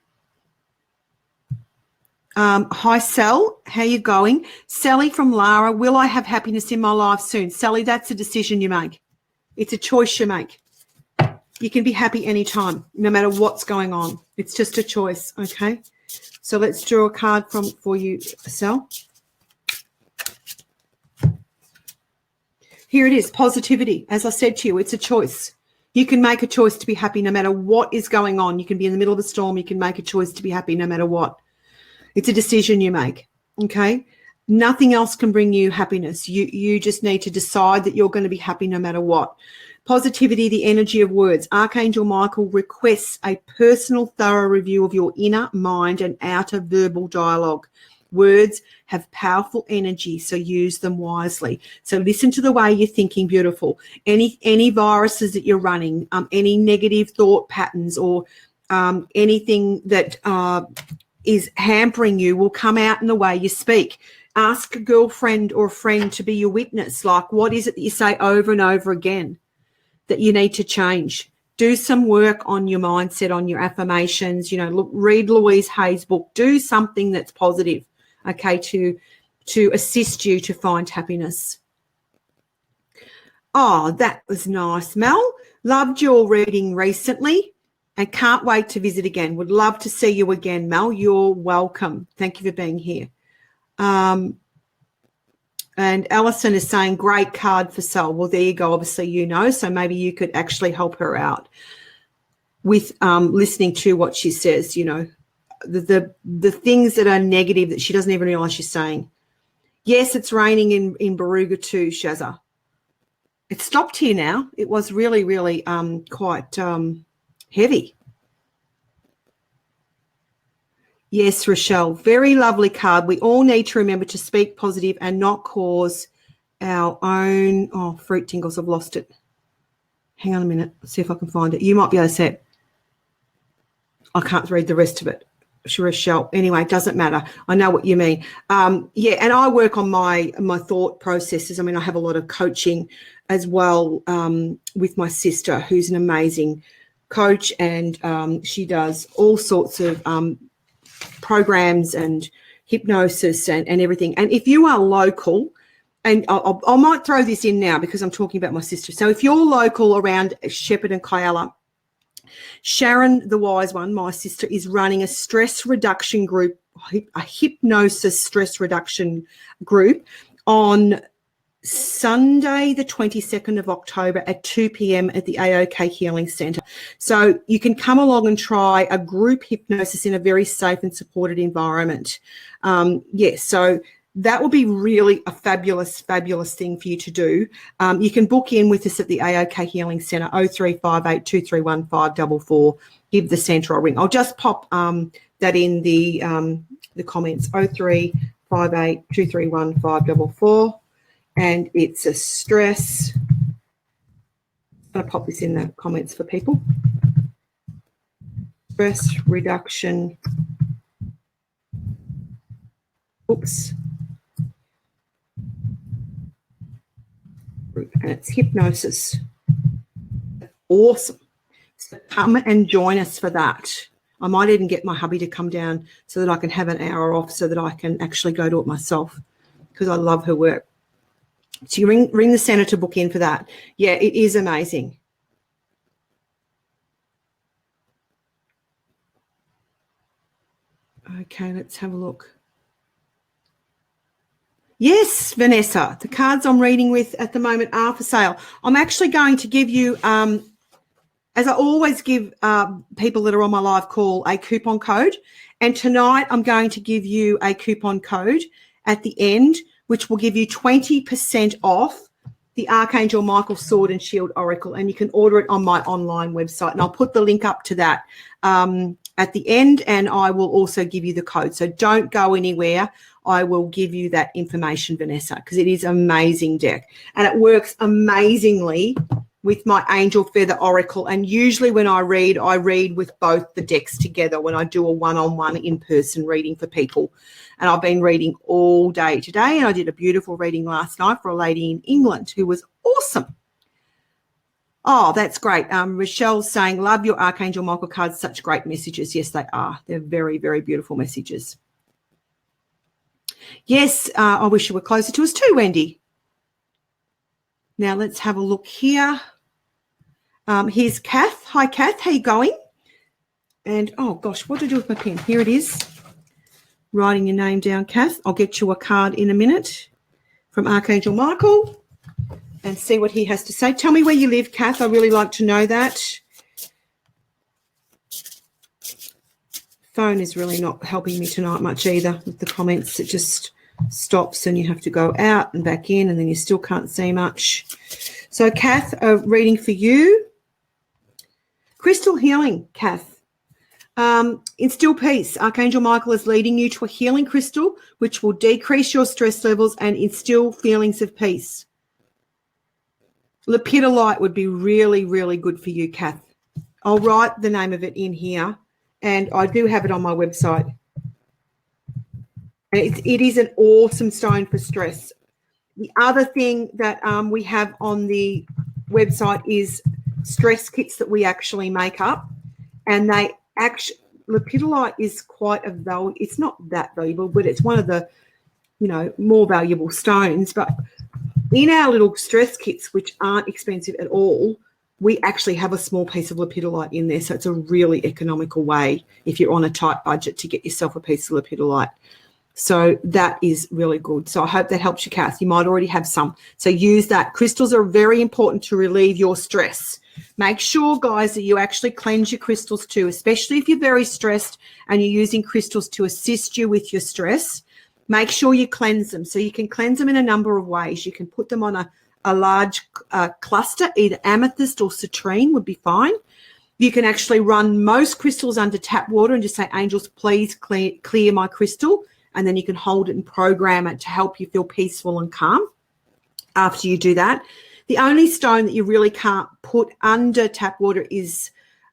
Hi, Sal. How you going? Sally from Lara. Will I have happiness in my life soon? Sally, that's a decision you make. It's a choice you make. You can be happy anytime, no matter what's going on. It's just a choice, okay? So let's draw a card for you, Sal. Here it is, positivity. As I said to you, it's a choice. You can make a choice to be happy no matter what is going on. You can be in the middle of a storm. You can make a choice to be happy no matter what. It's a decision you make, okay? Nothing else can bring you happiness. You just need to decide that you're going to be happy no matter what. Positivity, the energy of words. Archangel Michael requests a personal, thorough review of your inner mind and outer verbal dialogue. Words have powerful energy, so use them wisely. So listen to the way you're thinking, beautiful. Any viruses that you're running, any negative thought patterns or anything that is hampering you will come out in the way you speak. Ask a girlfriend or a friend to be your witness. Like, what is it that you say over and over again that you need to change? Do some work on your mindset, on your affirmations. Look, read Louise Hay's book. Do something that's positive, okay, to assist you to find happiness. Oh, that was nice, Mel. Loved your reading recently and can't wait to visit again. Would love to see you again, Mel. You're welcome. Thank you for being here. And Alison is saying, great card for Sal. Well, there you go. Obviously, so maybe you could actually help her out with listening to what she says, the things that are negative that she doesn't even realize she's saying. Yes, it's raining in Baruga too, Shazza. It stopped here now. It was really, really quite heavy. Yes, Rochelle, very lovely card. We all need to remember to speak positive and not cause our own... Oh, fruit tingles, I've lost it. Hang on a minute. Let's see if I can find it. You might be able to see it. I can't read the rest of it. Rochelle. Anyway, it doesn't matter. I know what you mean. Yeah, and I work on my thought processes. I mean, I have a lot of coaching as well with my sister, who's an amazing coach, and she does all sorts of programs and hypnosis and everything. And if you are local, and I might throw this in now because I'm talking about my sister. So if you're local around Shepherd and Kyalla, Sharon, the wise one, my sister, is running a stress reduction group, a hypnosis stress reduction group on Sunday, the 22nd of October at 2 p.m. at the AOK Healing Centre. So you can come along and try a group hypnosis in a very safe and supported environment. So that will be really a fabulous, fabulous thing for you to do. You can book in with us at the AOK Healing Centre, 0358 231 544. Give the centre a ring. I'll just pop that in the comments. 0358231544, and it's a stress. I'm going to pop this in the comments for people. Stress reduction. Oops. And it's hypnosis. Awesome. So come and join us for that. I might even get my hubby to come down so that I can have an hour off so that I can actually go to it myself, because I love her work. So you ring the centre to book in for that. Yeah, it is amazing. Okay, let's have a look. Yes, Vanessa, the cards I'm reading with at the moment are for sale. I'm actually going to give you, as I always give people that are on my live call, a coupon code. And tonight I'm going to give you a coupon code at the end, which will give you 20% off the Archangel Michael Sword and Shield Oracle. And you can order it on my online website. And I'll put the link up to that at the end, and I will also give you the code. So don't go anywhere. I will give you that information, Vanessa, because it is an amazing deck. And it works amazingly with my Angel Feather Oracle. And usually when I read with both the decks together when I do a one-on-one in-person reading for people. And I've been reading all day today, and I did a beautiful reading last night for a lady in England who was awesome. Oh, that's great. Rochelle's saying, love your Archangel Michael cards, such great messages. Yes, they are. They're very, very beautiful messages. Yes, I wish you were closer to us too, Wendy. Now let's have a look here. Here's Kath. Hi, Kath. How you going? And, oh, gosh, what to do with my pen? Here it is. Writing your name down, Kath. I'll get you a card in a minute from Archangel Michael and see what he has to say. Tell me where you live, Kath. I really like to know that. Phone is really not helping me tonight much either with the comments. It just stops and you have to go out and back in, and then you still can't see much. So, Kath, a reading for you. Crystal healing, Kath. Instill peace. Archangel Michael is leading you to a healing crystal which will decrease your stress levels and instill feelings of peace. Lepidolite would be really, really good for you, Kath. I'll write the name of it in here, and I do have it on my website. It is an awesome stone for stress. The other thing that we have on the website is stress kits that we actually make up, and they actually, lepidolite is quite a value. It's not that valuable, but it's one of the, more valuable stones. But in our little stress kits, which aren't expensive at all, we actually have a small piece of lepidolite in there. So it's a really economical way, if you're on a tight budget, to get yourself a piece of lepidolite. So that is really good. So I hope that helps you, Kath. You might already have some. So use that. Crystals are very important to relieve your stress. Make sure, guys, that you actually cleanse your crystals too, especially if you're very stressed and you're using crystals to assist you with your stress. Make sure you cleanse them. So you can cleanse them in a number of ways. You can put them on a large cluster, either amethyst or citrine would be fine. You can actually run most crystals under tap water and just say, angels, please clear my crystal. And then you can hold it and program it to help you feel peaceful and calm after you do that. The only stone that you really can't put under tap water is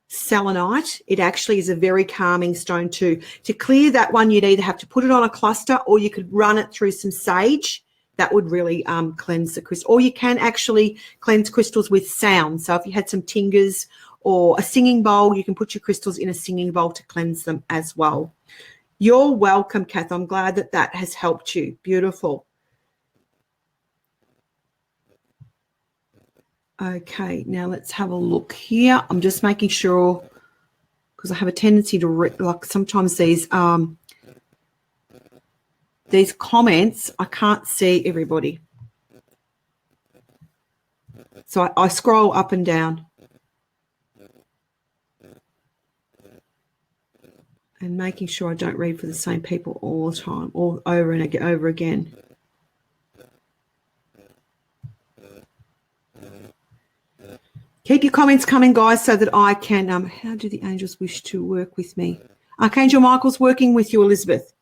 selenite. It actually is a very calming stone too. To clear that one, you'd either have to put it on a cluster or you could run it through some sage. That would really cleanse the crystal. Or you can actually cleanse crystals with sound. So if you had some tingers or a singing bowl, you can put your crystals in a singing bowl to cleanse them as well. You're welcome, Kath. I'm glad that that has helped you. Beautiful. Okay, now let's have a look here. I'm just making sure, because I have a tendency to like sometimes these comments, I can't see everybody. So I scroll up and down. And making sure I don't read for the same people all the time, all over and over again. Keep your comments coming, guys, so that I can, how do the angels wish to work with me? Archangel Michael's working with you, Elizabeth.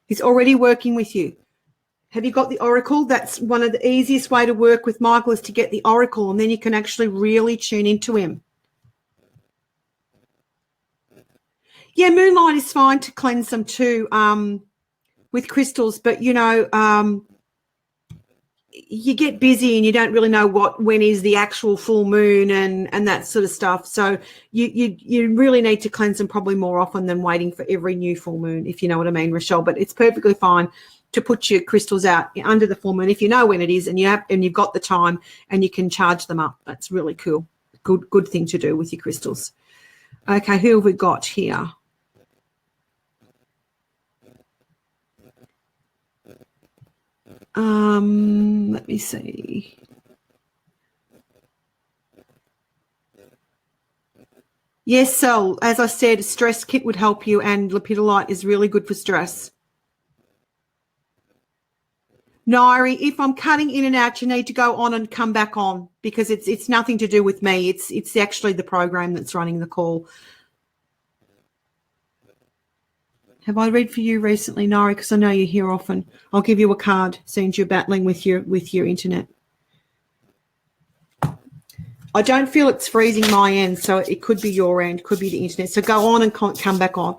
He's already working with you. Have you got the oracle? That's one of the easiest way to work with Michael is to get the oracle, and then you can actually really tune into him. Yeah, moonlight is fine to cleanse them too with crystals, but, you get busy and you don't really know when is the actual full moon and that sort of stuff. So you really need to cleanse them probably more often than waiting for every new full moon, if you know what I mean, Rochelle. But it's perfectly fine to put your crystals out under the full moon if you know when it is and you've got the time and you can charge them up. That's really cool. Good thing to do with your crystals. Okay, who have we got here? Let me see. Yes, so as I said, a stress kit would help you, and lepidolite is really good for stress. Nairi, if I'm cutting in and out, you need to go on and come back on because it's nothing to do with me. It's actually the program that's running the call. Have I read for you recently, Nairi? Because I know you're here often. I'll give you a card since you're battling with your internet. I don't feel it's freezing my end, so it could be your end, could be the internet. So go on and come back on.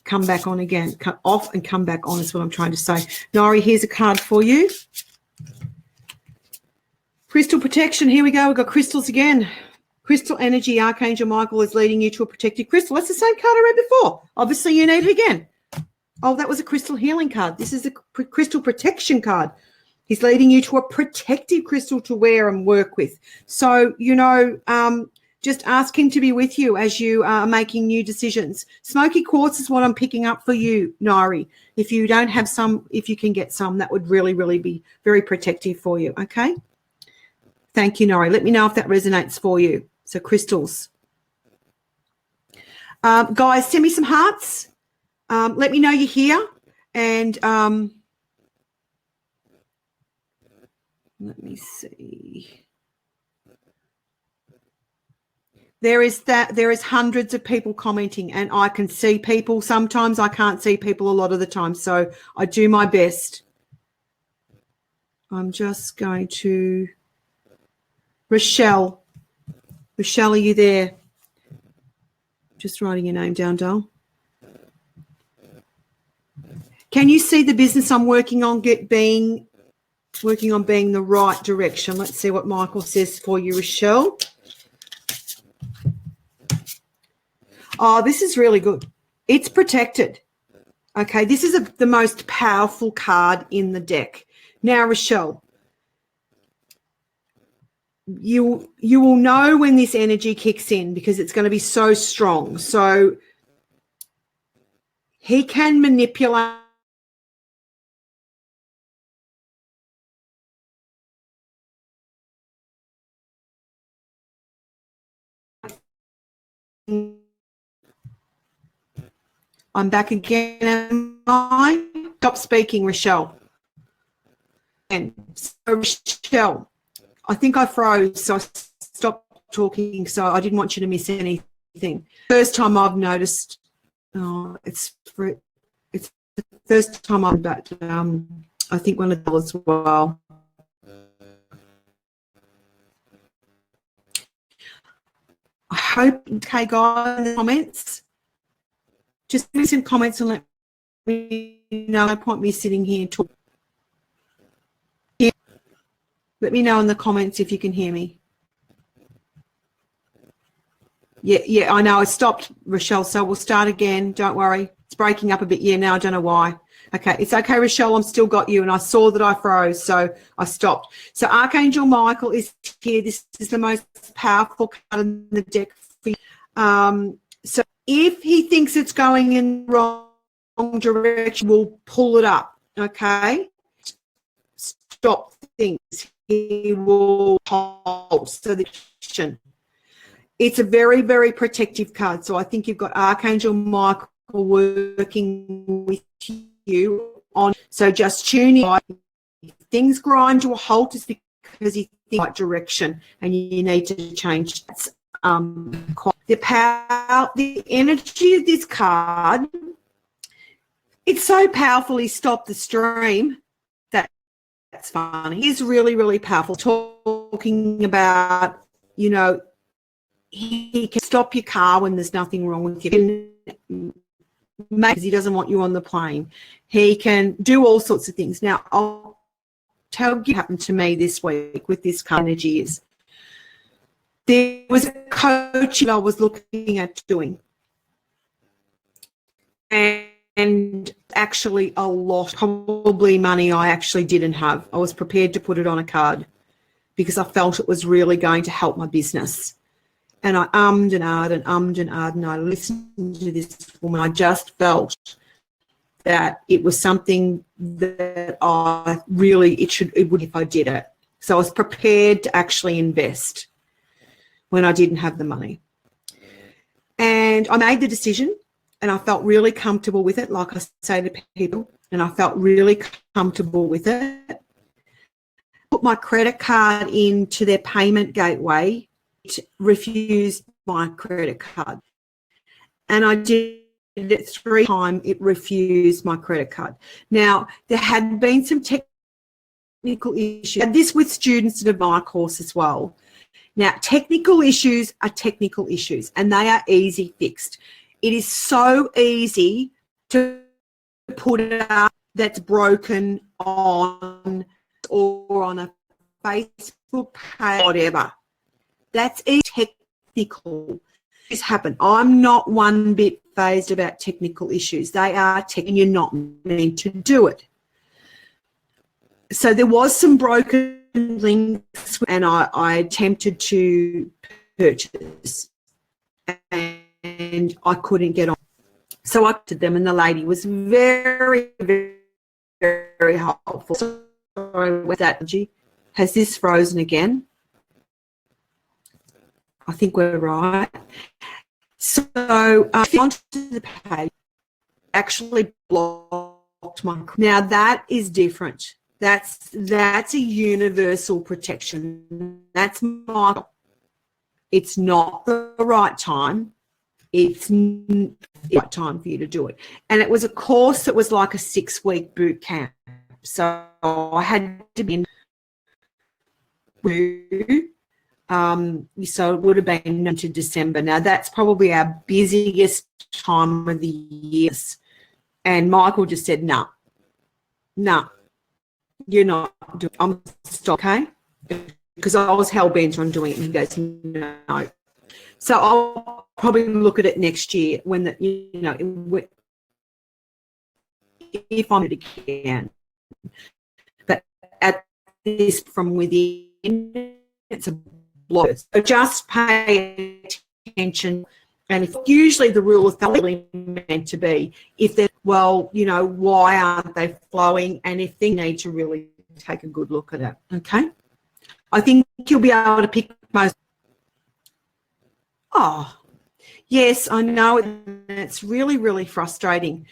Come back on again. Cut off and come back on is what I'm trying to say. Nairi, here's a card for you. Crystal protection. Here we go. We've got crystals again. Crystal energy. Archangel Michael is leading you to a protective crystal. That's the same card I read before. Obviously, you need it again. Oh, that was a crystal healing card. This is a crystal protection card. He's leading you to a protective crystal to wear and work with. So, just ask him to be with you as you are making new decisions. Smoky quartz is what I'm picking up for you, Nairi. If you don't have some, if you can get some, that would really, really be very protective for you, okay? Thank you, Nairi. Let me know if that resonates for you. So crystals. Guys, send me some hearts. Let me know you're here. And let me see. There is hundreds of people commenting, and I can see people. Sometimes I can't see people a lot of the time, so I do my best. I'm just going to Rochelle. Rochelle, are you there? Just writing your name down, doll. Can you see the business I'm working on being the right direction? Let's see what Michael says for you, Rochelle. Oh, this is really good. It's protected. Okay, this is the most powerful card in the deck. Now, Rochelle, you will know when this energy kicks in because it's going to be so strong. So he can manipulate I'm back again. Am I? Stop speaking, Rochelle. And so, Rochelle, I think I froze, so I stopped talking, so I didn't want you to miss anything. First time I've noticed, it's the first time I've but I think one of them as well. I hope, okay, guys, in the comments, just give me some comments and let me know. No point me sitting here and talking. Yeah. Let me know in the comments if you can hear me. Yeah, I know. I stopped, Rochelle, so we'll start again. Don't worry. It's breaking up a bit. Yeah, now I don't know why. Okay, it's okay, Rochelle. I'm still got you, and I saw that I froze, so I stopped. So Archangel Michael is here. This is the most powerful card in the deck for you. So if he thinks it's going in the wrong direction, we'll pull it up, okay? Stop things. He will hold. So it's a very, very protective card. So I think you've got Archangel Michael working with you on. So just tune in. If things grind to a halt, it's because you think the right direction and you need to change. That's the power, the energy of this card It so powerfully stopped the stream. That's funny. It's really, really powerful. Talking about, you know, he can stop your car when there's nothing wrong with you. Maybe he doesn't want you on the plane. He can do all sorts of things. Now, I'll tell you what happened to me this week with this car energy is there was a coach that I was looking at doing. And actually a lot, probably money I actually didn't have. I was prepared to put it on a card because I felt it was really going to help my business. And I and ahed, and I listened to this woman. I just felt that it was something that I really, it would if I did it. So I was prepared to actually invest when I didn't have the money. And I made the decision. And I felt really comfortable with it, like I say to people, and I felt really comfortable with it. Put my credit card into their payment gateway. It refused my credit card. And I did it 3 times. It refused my credit card. Now, there had been some technical issues. I had this with students in my course as well. Now, technical issues are technical issues, and they are easy fixed. It is so easy to put it up that's broken on or on a Facebook page, whatever. That's technical. This happened. I'm not one bit phased about technical issues. They are and you're not meant to do it. So there was some broken links, and I attempted to purchase, and I couldn't get on. So I did them, and the lady was very, very, very helpful. Sorry, with that, has this frozen again? I think we're right. So onto the page, actually blocked my. Now that is different. That's a universal protection. That's my. It's not the right time. It's the right time for you to do it. And it was a course that was like a 6-week boot camp. So I had to be in. So it would have been into December. Now that's probably our busiest time of the year. And Michael just said, no, you're not doing it. I'm stop, okay? Because I was hell-bent on doing it. And he goes, no. So I'll probably look at it next year when if I'm it again. But at this from within, it's a block. So just pay attention. And if usually the rule of thumb is really meant to be, if they're, why aren't they flowing? And if they need to really take a good look at it, okay? I think you'll be able to pick most. Oh, yes, I know. It's really, really frustrating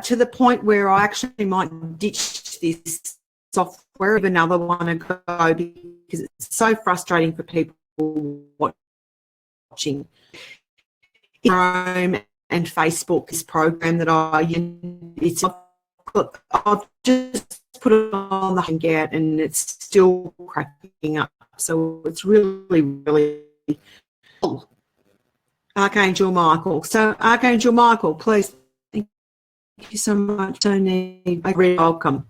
to the point where I actually might ditch this software of another one and go because it's so frustrating for people watching. Chrome and Facebook, this program that I've just put it on the Hangout and it's still cracking up. So it's really, really cool. Archangel Michael. So Archangel Michael, please. Thank you so much. So need a great welcome.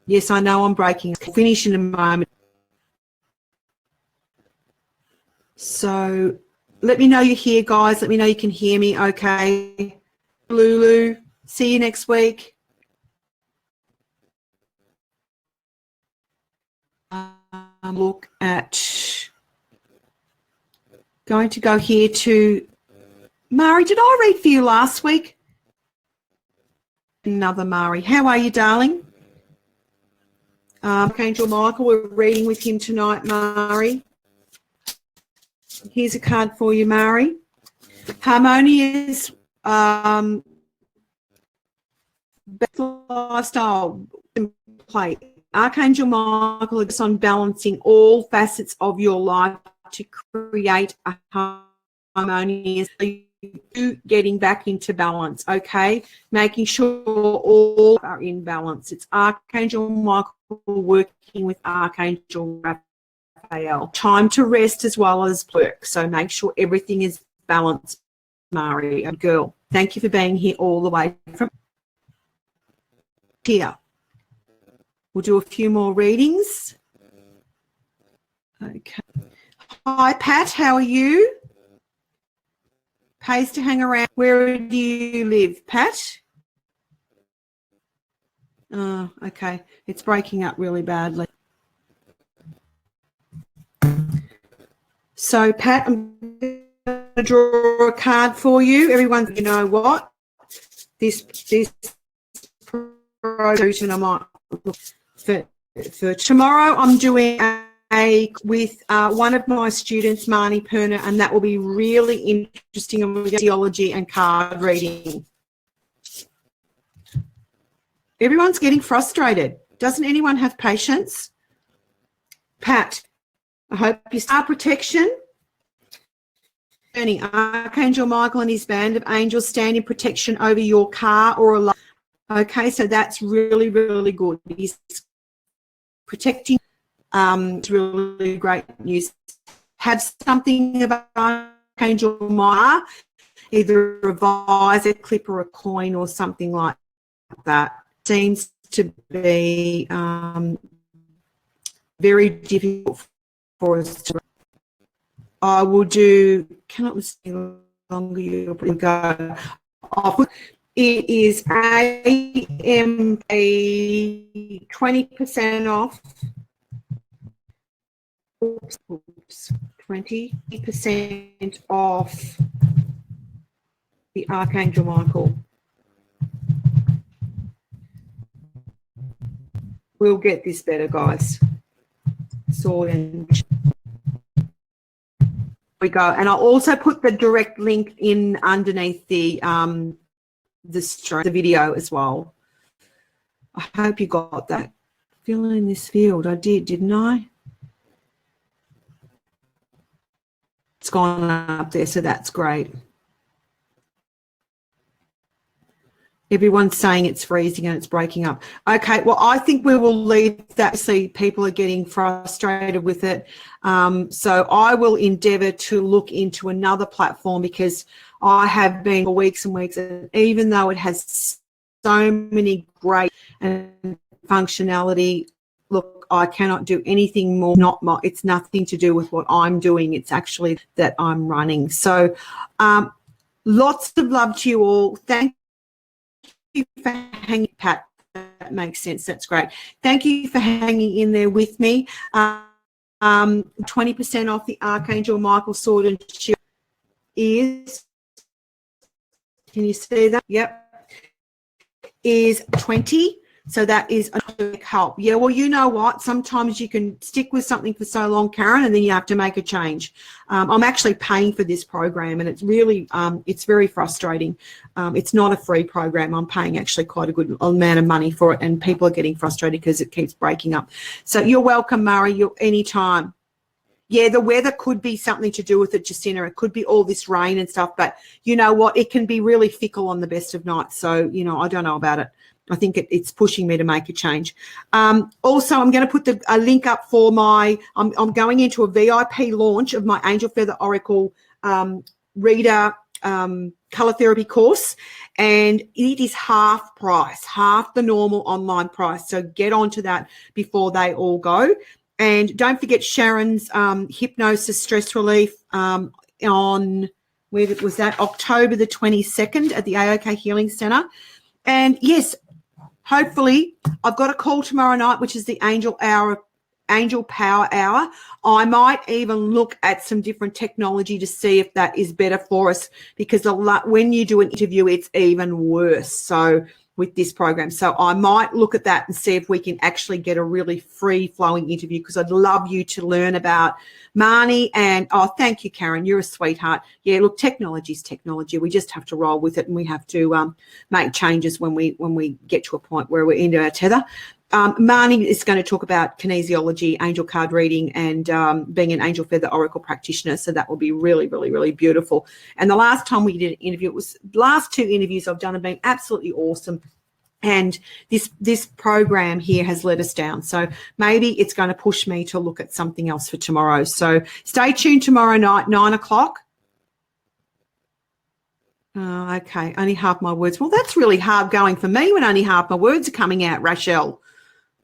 Yes, I know I'm breaking. I'll finish in a moment. So let me know you're here, guys. Let me know you can hear me okay. Lulu, see you next week. Look at, going to go here to Mari. Did I read for you last week? Another Mari. How are you, darling? Archangel Michael, we're reading with him tonight, Mari. Here's a card for you, Mari. Harmonious lifestyle play. Archangel Michael is on balancing all facets of your life to create a harmonious getting back into balance, okay? Making sure all are in balance. It's Archangel Michael working with Archangel Raphael. Time to rest as well as work. So make sure everything is balanced, Mari, a girl. Thank you for being here all the way from here. We'll do a few more readings. Okay. Hi, Pat. How are you? Pays to hang around. Where do you live, Pat? Oh, okay. It's breaking up really badly. So, Pat, I'm going to draw a card for you. Everyone, you know what? This program I might look for tomorrow. I'm doing with one of my students, Marnie Perner, and that will be really interesting on theology and card reading. Everyone's getting frustrated. Doesn't anyone have patience? Pat, I hope you start protection. Archangel Michael and his band of angels stand in protection over your car or a life. Okay, so that's really, really good. He's protecting. It's really great news. Have something about Archangel Michael, either a vise, a clip, or a coin, or something like that. Seems to be very difficult for us to. I will do. Cannot listen longer. You'll go. It is AMP 20% off. Oops, 20% off the Archangel Michael. We'll get this better, guys. Sword and we go. And I'll also put the direct link in underneath the video as well. I hope you got that. Fill in this field. I did, didn't I? It's gone up there, so that's great. Everyone's saying it's freezing and it's breaking up. Okay, well, I think we will leave that. See, people are getting frustrated with it. So I will endeavour to look into another platform, because I have been for weeks and weeks, and even though it has so many great and functionality, look, I cannot do anything more. It's nothing to do with what I'm doing. It's actually that I'm running. So lots of love to you all. Thank you for hanging, Pat. That makes sense. That's great. Thank you for hanging in there with me. 20% off the Archangel Michael Sword and Shield is, can you see that? Yep. Is 20. So that is a big help. Yeah, well, you know what? Sometimes you can stick with something for so long, Karen, and then you have to make a change. I'm actually paying for this program, and it's really, it's very frustrating. It's not a free program. I'm paying actually quite a good amount of money for it, and people are getting frustrated because it keeps breaking up. So you're welcome, Murray. You're anytime. Yeah, the weather could be something to do with it, Justina. It could be all this rain and stuff, but you know what? It can be really fickle on the best of nights. So, you know, I don't know about it. I think it's pushing me to make a change. Also, I'm going to put a link up for my, I'm going into a VIP launch of my Angel Feather Oracle Reader Color Therapy course, and it is half price, half the normal online price. So get onto that before they all go. And don't forget Sharon's hypnosis stress relief on, where was that? October the 22nd at the AOK Healing Centre. And yes, hopefully, I've got a call tomorrow night, which is the Angel Power Hour. I might even look at some different technology to see if that is better for us, because when you do an interview, it's even worse. So with this program, so I might look at that and see if we can actually get a really free-flowing interview, because I'd love you to learn about Marnie. And oh, thank you, Karen. You're a sweetheart. Yeah, look, technology is technology. We just have to roll with it, and we have to make changes when we get to a point where we're into our tether. Marnie is going to talk about kinesiology, angel card reading, and being an angel feather oracle practitioner. So that will be really, really, really beautiful. And the last time we did an interview, last 2 interviews I've done have been absolutely awesome. And this program here has let us down. So maybe it's going to push me to look at something else for tomorrow. So stay tuned tomorrow night, 9 o'clock. Okay, only half my words. Well, that's really hard going for me when only half my words are coming out, Rachel.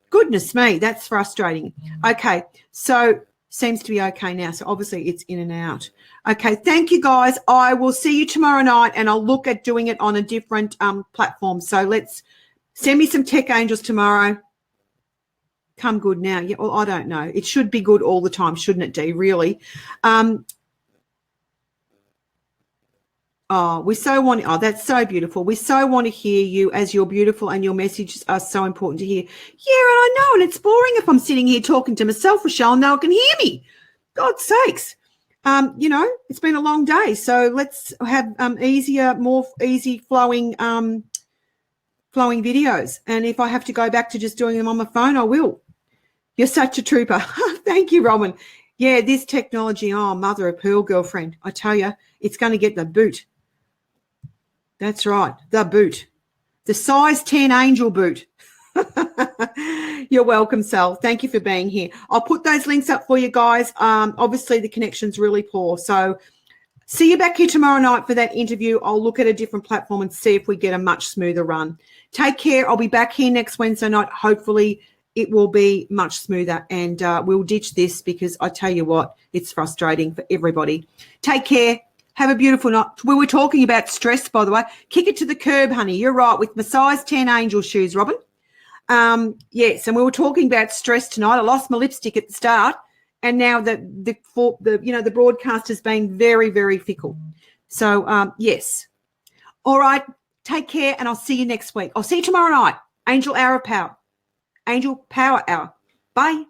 Goodness me, that's frustrating. Okay, so seems to be okay now. So obviously it's in and out. Okay, thank you, guys. I will see you tomorrow night, and I'll look at doing it on a different platform. So let's send me some tech angels tomorrow. Come good now. Yeah, well, I don't know. It should be good all the time, shouldn't it, Dee, really? That's so beautiful. We so want to hear you, as you're beautiful and your messages are so important to hear. Yeah, and I know, and it's boring if I'm sitting here talking to myself, Rochelle, and no one can hear me. God's sakes. It's been a long day, so let's have more easy flowing videos. And if I have to go back to just doing them on my phone, I will. You're such a trooper. Thank you, Robin. Yeah, this technology, mother of pearl, girlfriend. I tell you, it's going to get the boot. That's right, the boot. The size 10 angel boot. You're welcome, Sal. Thank you for being here. I'll put those links up for you guys. Obviously, the connection's really poor. So see you back here tomorrow night for that interview. I'll look at a different platform and see if we get a much smoother run. Take care. I'll be back here next Wednesday night. Hopefully, it will be much smoother, and we'll ditch this because I tell you what, it's frustrating for everybody. Take care. Have a beautiful night. We were talking about stress, by the way. Kick it to the curb, honey. You're right, with my size 10 angel shoes, Robin. Yes, and we were talking about stress tonight. I lost my lipstick at the start, and now the broadcast has been very, very fickle. So, yes. All right, take care, and I'll see you next week. I'll see you tomorrow night. Angel Power Hour. Bye.